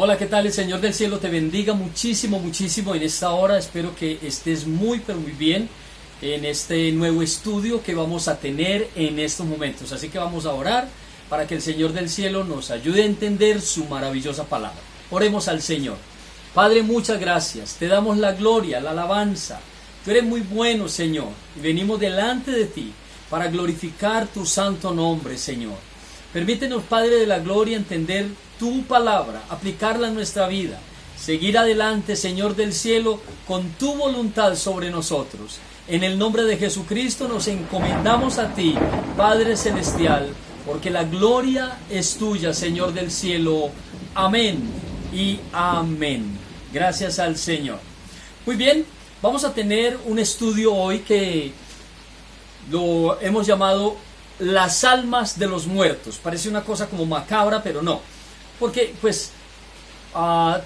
Hola, ¿qué tal? El Señor del Cielo te bendiga muchísimo, muchísimo en esta hora. Espero que estés muy, pero muy bien en este nuevo estudio que vamos a tener en estos momentos. Así que vamos a orar para que el Señor del Cielo nos ayude a entender su maravillosa palabra. Oremos al Señor. Padre, muchas gracias. Te damos la gloria, la alabanza. Tú eres muy bueno, Señor, y venimos delante de ti para glorificar tu santo nombre, Señor. Permítenos, Padre de la gloria, entender tu palabra, aplicarla en nuestra vida, seguir adelante, Señor del cielo, con tu voluntad sobre nosotros. En el nombre de Jesucristo nos encomendamos a ti, Padre celestial, porque la gloria es tuya, Señor del cielo. Amén y amén. Gracias al Señor. Muy bien, vamos a tener un estudio hoy que lo hemos llamado las almas de los muertos. Parece una cosa como macabra, pero no. Porque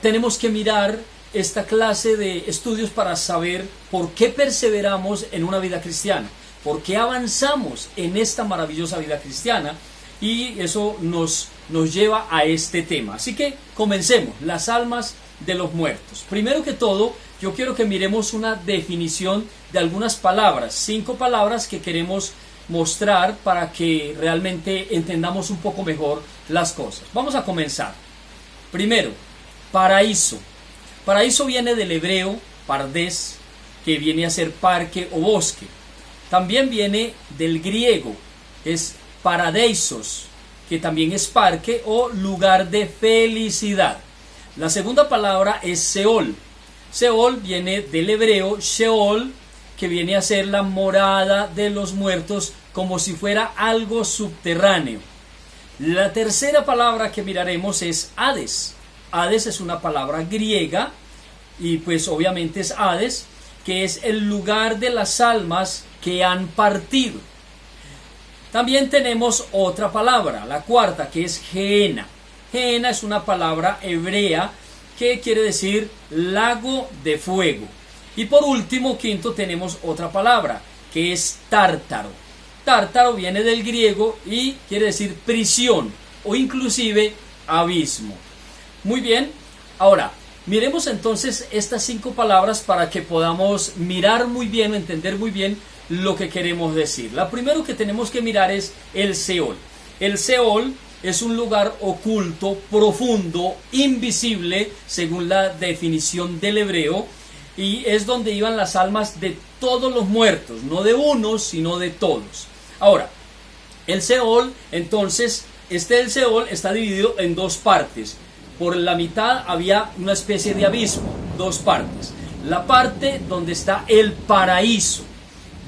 tenemos que mirar esta clase de estudios para saber por qué perseveramos en una vida cristiana, por qué avanzamos en esta maravillosa vida cristiana, y eso nos lleva a este tema. Así que comencemos, las almas de los muertos. Primero que todo, yo quiero que miremos una definición de algunas palabras, 5 palabras que queremos mostrar para que realmente entendamos un poco mejor las cosas. Vamos a comenzar. Primero, paraíso. Paraíso viene del hebreo pardes, que viene a ser parque o bosque. También viene del griego, es paradeisos, que también es parque o lugar de felicidad. La segunda palabra es Seol. Seol viene del hebreo Sheol, que viene a ser la morada de los muertos, como si fuera algo subterráneo. La tercera palabra que miraremos es Hades. Hades es una palabra griega, y pues obviamente es Hades, que es el lugar de las almas que han partido. También tenemos otra palabra, la cuarta, que es Gehenna. Gehenna es una palabra hebrea que quiere decir lago de fuego. Y por último, quinto, tenemos otra palabra, que es tártaro. Tártaro viene del griego y quiere decir prisión o inclusive abismo. Muy bien, ahora miremos entonces estas 5 palabras para que podamos mirar muy bien o entender muy bien lo que queremos decir. La primero que tenemos que mirar es el Seol. El Seol es un lugar oculto, profundo, invisible, según la definición del hebreo, y es donde iban las almas de todos los muertos, no de unos, sino de todos. Ahora, el Seol, entonces, el Seol está dividido en 2 partes. Por la mitad había una especie de abismo, 2 partes. La parte donde está el paraíso,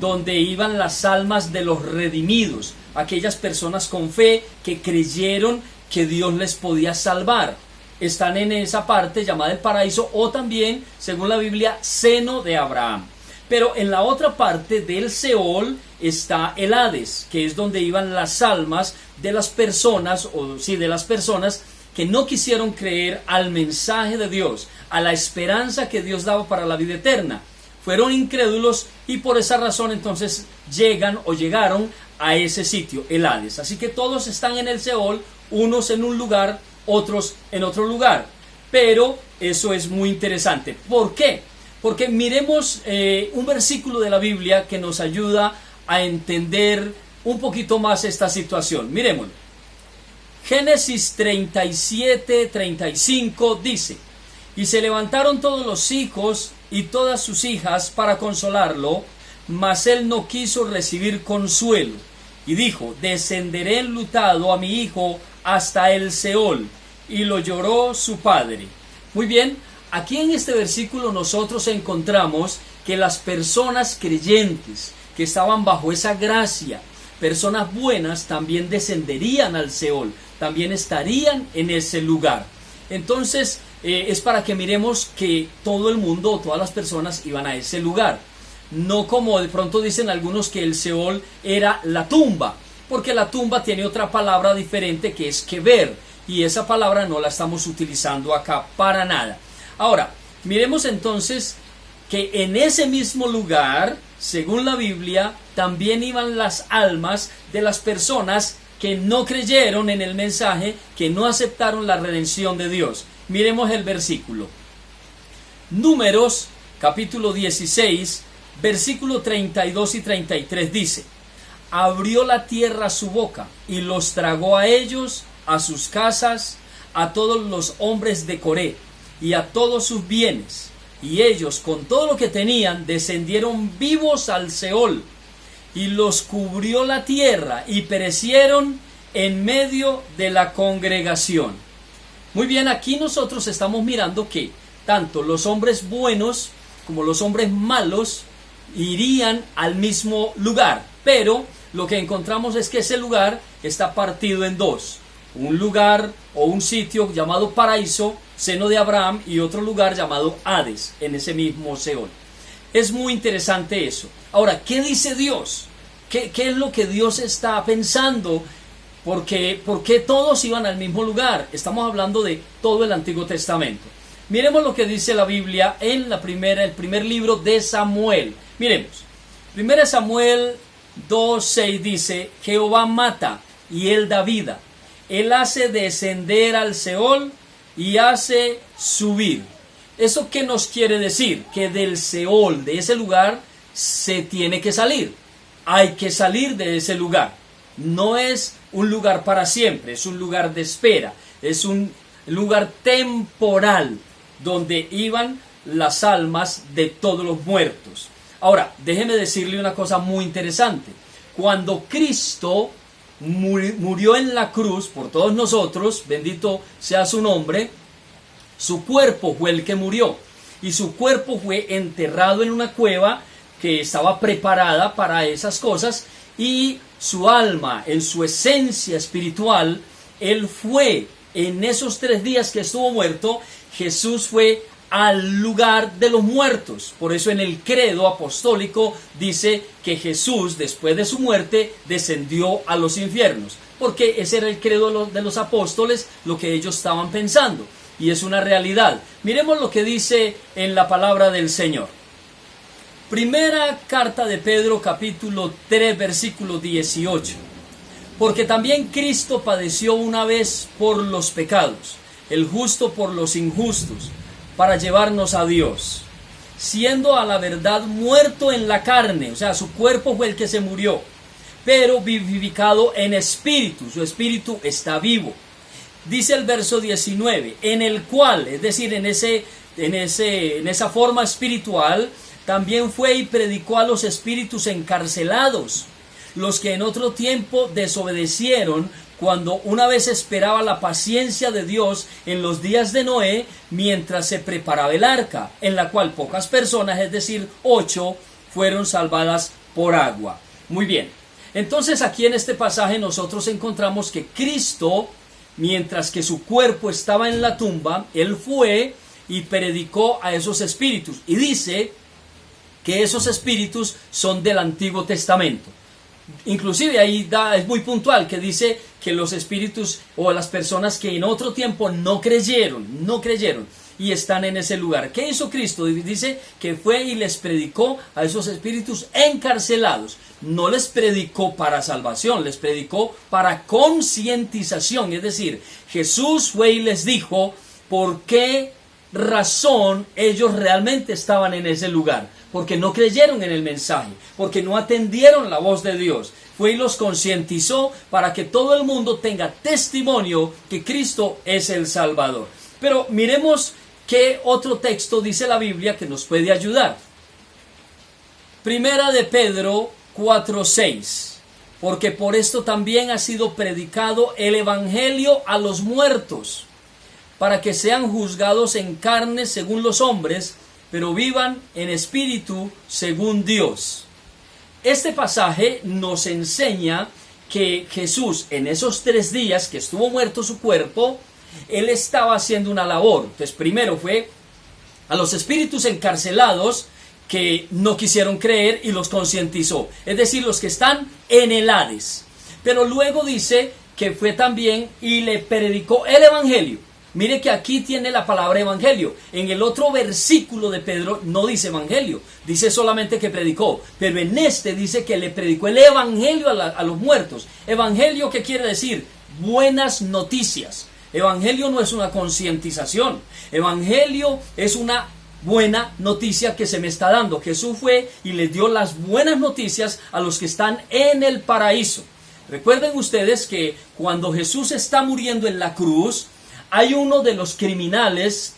donde iban las almas de los redimidos, aquellas personas con fe que creyeron que Dios les podía salvar. Están en esa parte llamada el paraíso, o también, según la Biblia, seno de Abraham. Pero en la otra parte del Seol está el Hades, que es donde iban las almas de las personas, que no quisieron creer al mensaje de Dios, a la esperanza que Dios daba para la vida eterna. Fueron incrédulos y por esa razón entonces llegaron a ese sitio, el Hades. Así que todos están en el Seol, unos en un lugar, otros en otro lugar. Pero eso es muy interesante. ¿Por qué? Porque miremos un versículo de la Biblia que nos ayuda a entender un poquito más esta situación. Miremoslo. Génesis 37:35 dice: y se levantaron todos los hijos y todas sus hijas para consolarlo, mas él no quiso recibir consuelo. Y dijo: descenderé enlutado a mi hijo hasta el Seol. Y lo lloró su padre. Muy bien, aquí en este versículo nosotros encontramos que las personas creyentes que estaban bajo esa gracia, personas buenas, también descenderían al Seol, también estarían en ese lugar. Entonces es para que miremos que todo el mundo o todas las personas iban a ese lugar. No como de pronto dicen algunos que el Seol era la tumba, porque la tumba tiene otra palabra diferente que es kever, y esa palabra no la estamos utilizando acá para nada. Ahora, miremos entonces que en ese mismo lugar, según la Biblia, también iban las almas de las personas que no creyeron en el mensaje, que no aceptaron la redención de Dios. Miremos el versículo. Números, capítulo 16, versículo 32 y 33 dice: abrió la tierra su boca y los tragó a ellos, a sus casas, a todos los hombres de Coré y a todos sus bienes. Y ellos, con todo lo que tenían, descendieron vivos al Seol, y los cubrió la tierra, y perecieron en medio de la congregación. Muy bien, aquí nosotros estamos mirando que tanto los hombres buenos como los hombres malos irían al mismo lugar, pero lo que encontramos es que ese lugar está partido en dos: un lugar o un sitio llamado paraíso, seno de Abraham, y otro lugar llamado Hades, en ese mismo Seol. Es muy interesante eso. Ahora, ¿qué dice Dios? ¿Qué es lo que Dios está pensando? ¿Por qué todos iban al mismo lugar? Estamos hablando de todo el Antiguo Testamento. Miremos lo que dice la Biblia en el primer libro de Samuel. Miremos. 1 Samuel 2:6 dice: Jehová mata y él da vida. Él hace descender al Seol y hace subir. ¿Eso qué nos quiere decir? Que del Seol, de ese lugar, se tiene que salir. Hay que salir de ese lugar. No es un lugar para siempre, es un lugar de espera. Es un lugar temporal donde iban las almas de todos los muertos. Ahora, déjeme decirle una cosa muy interesante. Cuando Cristo murió en la cruz por todos nosotros, bendito sea su nombre, su cuerpo fue el que murió, y su cuerpo fue enterrado en una cueva que estaba preparada para esas cosas, y su alma, en su esencia espiritual, él fue, en esos 3 días que estuvo muerto, Jesús fue al lugar de los muertos. Por eso en el credo apostólico dice que Jesús, después de su muerte, descendió a los infiernos, porque ese era el credo de los apóstoles, lo que ellos estaban pensando, y es una realidad. Miremos lo que dice en la palabra del Señor. Primera carta de Pedro, capítulo 3, versículo 18. Porque también Cristo padeció una vez por los pecados, el justo por los injustos, para llevarnos a Dios, siendo a la verdad muerto en la carne, o sea, su cuerpo fue el que se murió, pero vivificado en espíritu, su espíritu está vivo. Dice el verso 19, en el cual, es decir, en esa forma espiritual, también fue y predicó a los espíritus encarcelados, los que en otro tiempo desobedecieron, cuando una vez esperaba la paciencia de Dios en los días de Noé, mientras se preparaba el arca, en la cual pocas personas, es decir, 8, fueron salvadas por agua. Muy bien, entonces aquí en este pasaje nosotros encontramos que Cristo, mientras que su cuerpo estaba en la tumba, él fue y predicó a esos espíritus, y dice que esos espíritus son del Antiguo Testamento. Inclusive ahí es muy puntual, que dice que los espíritus o las personas que en otro tiempo no creyeron y están en ese lugar. ¿Qué hizo Cristo? Dice que fue y les predicó a esos espíritus encarcelados. No les predicó para salvación, les predicó para concientización. Es decir, Jesús fue y les dijo por qué razón ellos realmente estaban en ese lugar. Porque no creyeron en el mensaje, porque no atendieron la voz de Dios. Fue y los concientizó para que todo el mundo tenga testimonio que Cristo es el Salvador. Pero miremos qué otro texto dice la Biblia que nos puede ayudar. Primera de Pedro 4:6. Porque por esto también ha sido predicado el evangelio a los muertos, para que sean juzgados en carne según los hombres, pero vivan en espíritu según Dios. Este pasaje nos enseña que Jesús, en esos 3 días que estuvo muerto su cuerpo, él estaba haciendo una labor. Entonces, primero fue a los espíritus encarcelados que no quisieron creer y los concientizó, es decir, los que están en el Hades. Pero luego dice que fue también y le predicó el evangelio. Mire que aquí tiene la palabra evangelio. En el otro versículo de Pedro no dice evangelio, dice solamente que predicó. Pero en este dice que le predicó el evangelio a los muertos. ¿Evangelio qué quiere decir? Buenas noticias. Evangelio no es una concientización. Evangelio es una buena noticia que se me está dando. Jesús fue y les dio las buenas noticias a los que están en el paraíso. Recuerden ustedes que cuando Jesús está muriendo en la cruz, hay uno de los criminales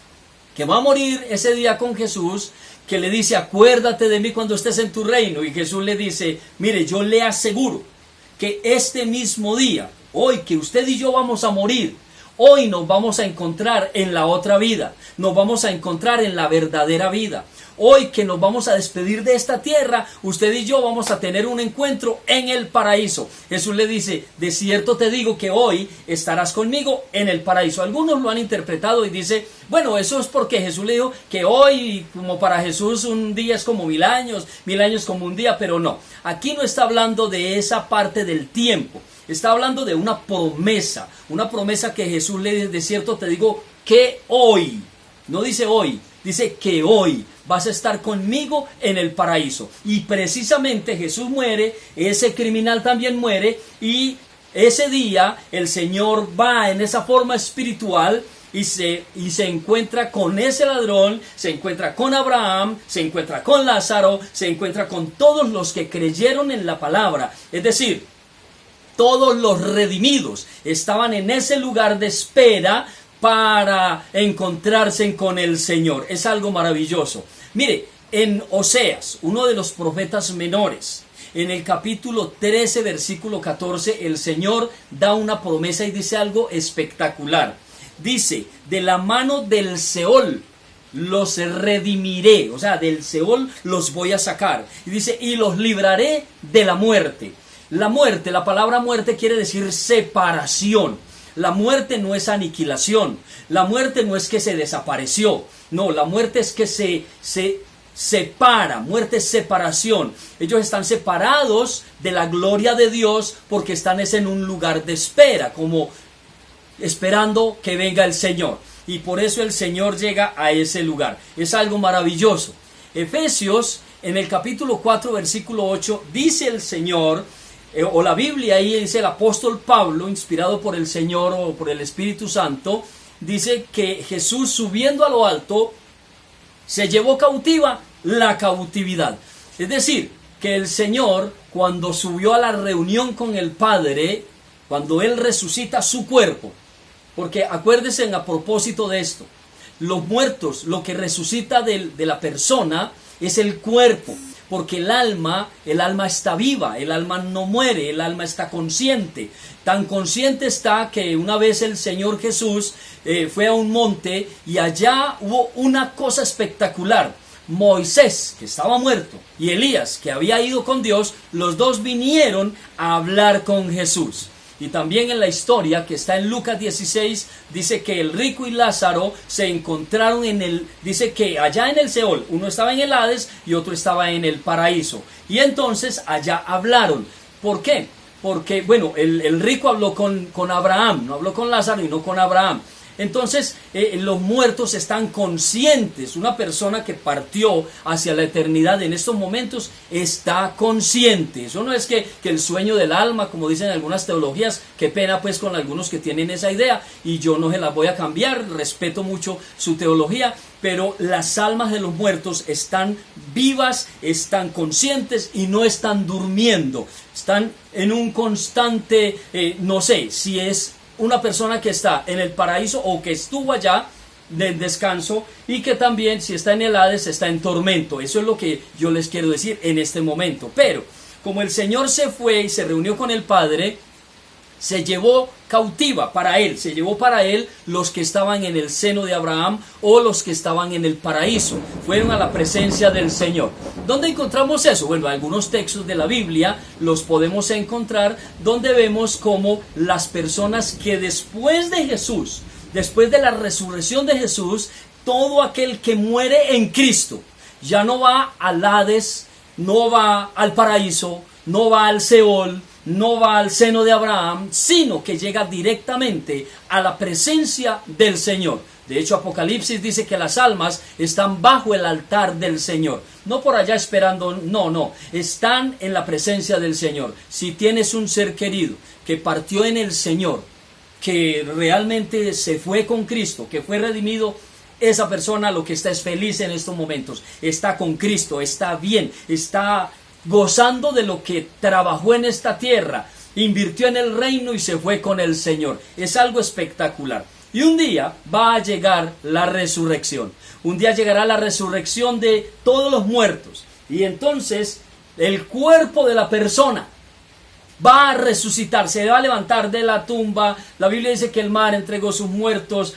que va a morir ese día con Jesús, que le dice, acuérdate de mí cuando estés en tu reino. Y Jesús le dice, mire, yo le aseguro que este mismo día, hoy que usted y yo vamos a morir, hoy nos vamos a encontrar en la otra vida, nos vamos a encontrar en la verdadera vida. Hoy que nos vamos a despedir de esta tierra, usted y yo vamos a tener un encuentro en el paraíso. Jesús le dice, de cierto te digo que hoy estarás conmigo en el paraíso. Algunos lo han interpretado y dice, bueno, eso es porque Jesús le dijo que hoy, como para Jesús un día es como 1000 años como un día, pero no. Aquí no está hablando de esa parte del tiempo. Está hablando de una promesa que Jesús le dice, de cierto te digo que hoy, no dice hoy, dice que hoy vas a estar conmigo en el paraíso. Y precisamente Jesús muere, ese criminal también muere, y ese día el Señor va en esa forma espiritual y se encuentra con ese ladrón, se encuentra con Abraham, se encuentra con Lázaro, se encuentra con todos los que creyeron en la palabra. Es decir, todos los redimidos estaban en ese lugar de espera para encontrarse con el Señor. Es algo maravilloso. Mire, en Oseas, uno de los profetas menores, en el capítulo 13, versículo 14, el Señor da una promesa y dice algo espectacular. Dice, de la mano del Seol los redimiré, o sea, del Seol los voy a sacar. Y dice, y los libraré de la muerte. La muerte, la palabra muerte quiere decir separación. La muerte no es aniquilación. La muerte no es que se desapareció. No, la muerte es que se separa. Muerte es separación. Ellos están separados de la gloria de Dios porque están en un lugar de espera, como esperando que venga el Señor. Y por eso el Señor llega a ese lugar. Es algo maravilloso. Efesios, en el capítulo 4, versículo 8, dice el Señor, o la Biblia ahí dice el apóstol Pablo, inspirado por el Señor o por el Espíritu Santo, dice que Jesús, subiendo a lo alto, se llevó cautiva la cautividad. Es decir, que el Señor, cuando subió a la reunión con el Padre, cuando Él resucita su cuerpo, porque acuérdense a propósito de esto, los muertos, lo que resucita de la persona es el cuerpo. Porque el alma está viva, el alma no muere, el alma está consciente. Tan consciente está que una vez el Señor Jesús fue a un monte y allá hubo una cosa espectacular. Moisés, que estaba muerto, y Elías, que había ido con Dios, los dos vinieron a hablar con Jesús. Y también en la historia que está en Lucas 16, dice que el rico y Lázaro se encontraron dice que allá en el Seol, uno estaba en el Hades y otro estaba en el paraíso. Y entonces allá hablaron. ¿Por qué? Porque, bueno, el rico habló con Abraham, no habló con Lázaro y no con Abraham. Entonces los muertos están conscientes. Una persona que partió hacia la eternidad en estos momentos está consciente. Eso no es que el sueño del alma, como dicen algunas teologías. Qué pena pues con algunos que tienen esa idea, y yo no se las voy a cambiar, respeto mucho su teología, pero las almas de los muertos están vivas, están conscientes y no están durmiendo. Están en un constante, no sé si es una persona que está en el paraíso o que estuvo allá de descanso, y que también, si está en el Hades, está en tormento. Eso es lo que yo les quiero decir en este momento. Pero como el Señor se fue y se reunió con el Padre, se llevó cautiva para Él, se llevó para Él los que estaban en el seno de Abraham o los que estaban en el paraíso. Fueron a la presencia del Señor. ¿Dónde encontramos eso? Bueno, algunos textos de la Biblia los podemos encontrar donde vemos como las personas que después de Jesús, después de la resurrección de Jesús, todo aquel que muere en Cristo ya no va al Hades, no va al paraíso, no va al Seol, no va al seno de Abraham, sino que llega directamente a la presencia del Señor. De hecho, Apocalipsis dice que las almas están bajo el altar del Señor. No por allá esperando, no. Están en la presencia del Señor. Si tienes un ser querido que partió en el Señor, que realmente se fue con Cristo, que fue redimido, esa persona lo que está es feliz en estos momentos. Está con Cristo, está bien, está gozando de lo que trabajó en esta tierra, invirtió en el reino y se fue con el Señor. Es algo espectacular. Y un día va a llegar la resurrección. Un día llegará la resurrección de todos los muertos. Y entonces el cuerpo de la persona va a resucitar, se va a levantar de la tumba. La Biblia dice que el mar entregó sus muertos,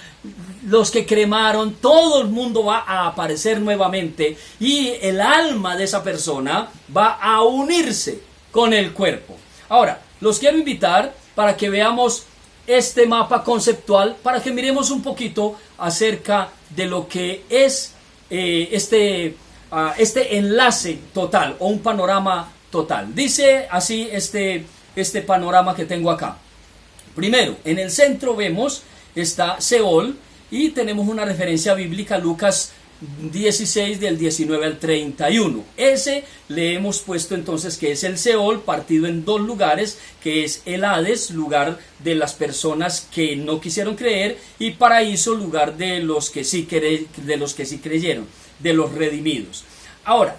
los que cremaron, todo el mundo va a aparecer nuevamente. Y el alma de esa persona va a unirse con el cuerpo. Ahora, los quiero invitar para que veamos este mapa conceptual, para que miremos un poquito acerca de lo que es este enlace total o un panorama total. Dice así este panorama que tengo acá. Primero, en el centro vemos está Seol y tenemos una referencia bíblica, Lucas 16 del 19 al 31. Ese le hemos puesto entonces que es el Seol partido en dos lugares, que es el Hades, lugar de las personas que no quisieron creer, y paraíso, lugar de los que sí creyeron, de los redimidos. Ahora,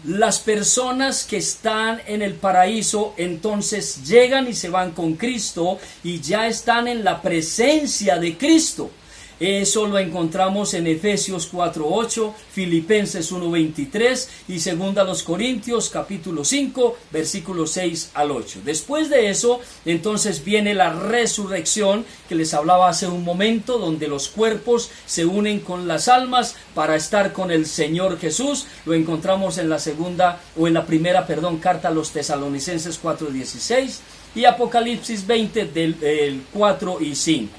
las personas que están en el paraíso entonces llegan y se van con Cristo y ya están en la presencia de Cristo. Eso lo encontramos en Efesios 4:8, Filipenses 1:23 y 2 Corintios capítulo 5, versículos 6 al 8. Después de eso, entonces viene la resurrección que les hablaba hace un momento, donde los cuerpos se unen con las almas para estar con el Señor Jesús. Lo encontramos en la primera carta a los Tesalonicenses 4:16 y Apocalipsis 20 del 4 y 5.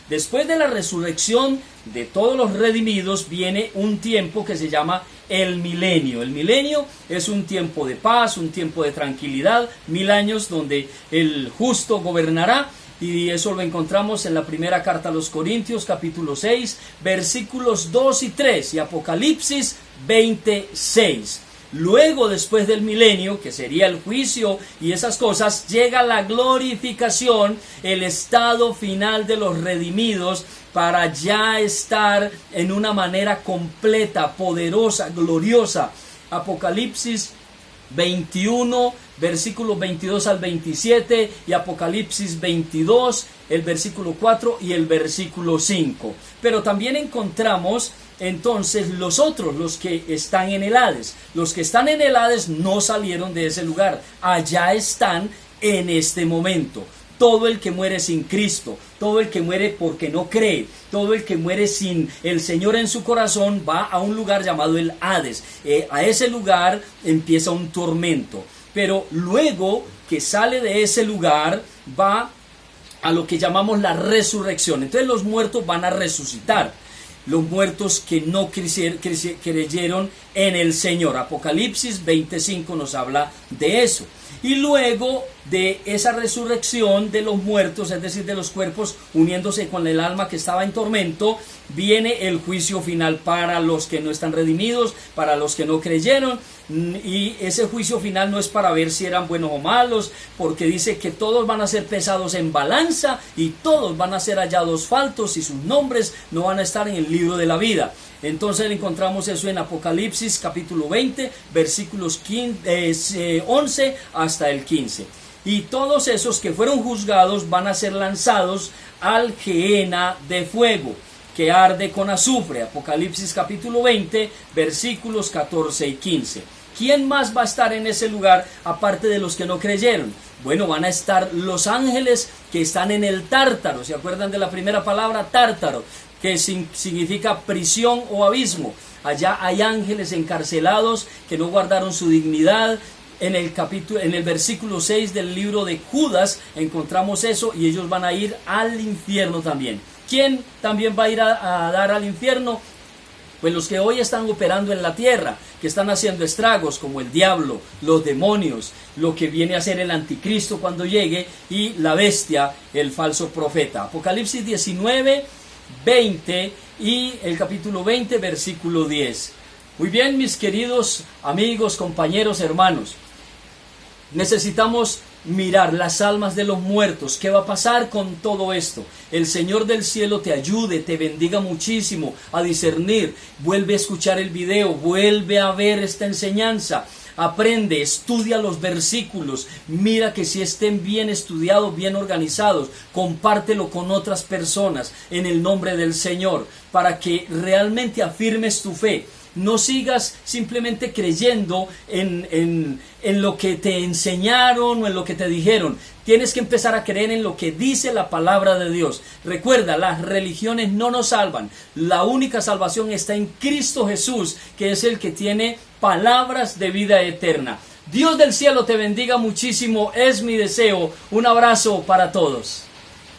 Después de la resurrección de todos los redimidos viene un tiempo que se llama el milenio. El milenio es un tiempo de paz, un tiempo de tranquilidad, 1000 años donde el justo gobernará, y eso lo encontramos en la primera carta a los Corintios capítulo 6, versículos 2 y 3 y Apocalipsis 26. Luego, después del milenio, que sería el juicio y esas cosas, llega la glorificación, el estado final de los redimidos, para ya estar en una manera completa, poderosa, gloriosa. Apocalipsis 21, versículos 22 al 27 y Apocalipsis 22, el versículo 4 y el versículo 5. Pero también encontramos entonces los que están en el Hades. Los que están en el Hades no salieron de ese lugar. Allá están en este momento. Todo el que muere sin Cristo, todo el que muere porque no cree, todo el que muere sin el Señor en su corazón va a un lugar llamado el Hades. A ese lugar empieza un tormento. Pero luego que sale de ese lugar va a lo que llamamos la resurrección. Entonces los muertos van a resucitar. Los muertos que no creyeron en el Señor. Apocalipsis 25 nos habla de eso. Y luego de esa resurrección de los muertos, es decir, de los cuerpos uniéndose con el alma que estaba en tormento, viene el juicio final para los que no están redimidos, para los que no creyeron. Y ese juicio final no es para ver si eran buenos o malos, porque dice que todos van a ser pesados en balanza y todos van a ser hallados faltos y sus nombres no van a estar en el libro de la vida. Entonces encontramos eso en Apocalipsis capítulo 20, versículos 11 hasta el 15. Y todos esos que fueron juzgados van a ser lanzados al gehenna de fuego, que arde con azufre. Apocalipsis capítulo 20, versículos 14 y 15. ¿Quién más va a estar en ese lugar aparte de los que no creyeron? Bueno, van a estar los ángeles que están en el Tártaro. ¿Se acuerdan de la primera palabra? Tártaro, que significa prisión o abismo. Allá hay ángeles encarcelados que no guardaron su dignidad. En el versículo 6 del libro de Judas encontramos eso, y ellos van a ir al infierno también. ¿Quién también va a ir a dar al infierno? Pues los que hoy están operando en la tierra, que están haciendo estragos, como el diablo, los demonios, lo que viene a ser el anticristo cuando llegue, y la bestia, el falso profeta. Apocalipsis 19, 20 y el capítulo 20, versículo 10. Muy bien, mis queridos amigos, compañeros, hermanos. Necesitamos mirar las almas de los muertos. ¿Qué va a pasar con todo esto? El Señor del cielo te ayude, te bendiga muchísimo a discernir. Vuelve a escuchar el video, vuelve a ver esta enseñanza. Aprende, estudia los versículos, mira que si estén bien estudiados, bien organizados, compártelo con otras personas en el nombre del Señor, para que realmente afirmes tu fe. No sigas simplemente creyendo en lo que te enseñaron o en lo que te dijeron. Tienes que empezar a creer en lo que dice la palabra de Dios. Recuerda, las religiones no nos salvan. La única salvación está en Cristo Jesús, que es el que tiene palabras de vida eterna. Dios del cielo te bendiga muchísimo, es mi deseo. Un abrazo para todos.